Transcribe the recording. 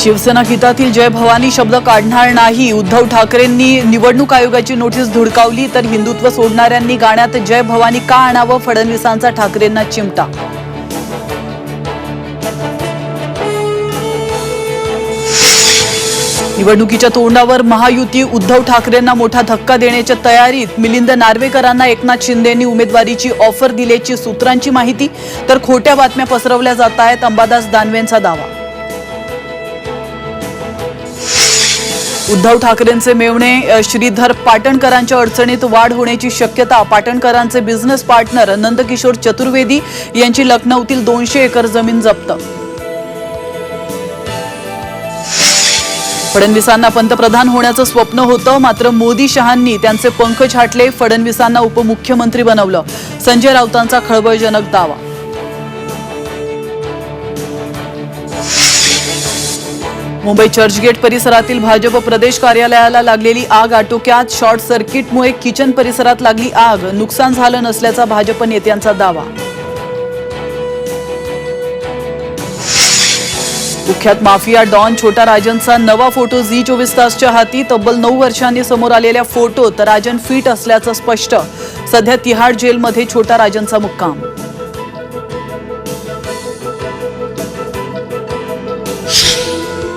शिवसेना हितातील जय भवानी शब्द काढणार नाही, उद्धव ठाकरेंनी निवडणूक आयोगाची नोटीस धुडकावली, तर हिंदुत्व सोडणाऱ्यांनी गाण्यात जय भवानी का आणावं, फडणवीसांचा ठाकरेंना चिमटा. निवडणुकीच्या तोंडावर महायुती उद्धव ठाकरेंना मोठा धक्का देण्याच्या तयारीत. मिलिंद नार्वेकरांना एकनाथ शिंदेंनी उमेदवारीची ऑफर दिल्याची सूत्रांची माहिती, तर खोट्या बातम्या पसरवल्या जात आहेत, अंबादास दानवेंचा दावा. उद्धव ठाकरेंचे मेव्हणे श्रीधर पाटणकरांच्या अडचणीत वाढ होण्याची शक्यता. पाटणकरांचे बिझनेस पार्टनर नंदकिशोर चतुर्वेदी यांची लखनौतील 200 एकर जमीन जप्त. फडणवीसांना पंतप्रधान होण्याचं स्वप्न होतं, मात्र मोदी शहांनी त्यांचे पंख छाटले, फडणवीसांना उपमुख्यमंत्री बनवलं. संजय राऊतांचा खळबळजनक दावा. मुंबई चर्चगेट परिसरातील भाजप प्रदेश कार्यालयाला लागलेली आग आटोक्यात. शॉर्ट सर्किटमुळे किचन परिसरात लागली आग, नुकसान झालं नसल्याचा भाजप नेत्यांचा दावा. कुख्यात माफिया डॉन छोटा राजनचा नवा फोटो झी24 तासच्या हाती. तब्बल 9 वर्षांनी समोर आलेल्या फोटोत राजन फिट असल्याचं स्पष्ट. सध्या तिहाड जेलमध्ये छोटा राजनचा मुक्काम.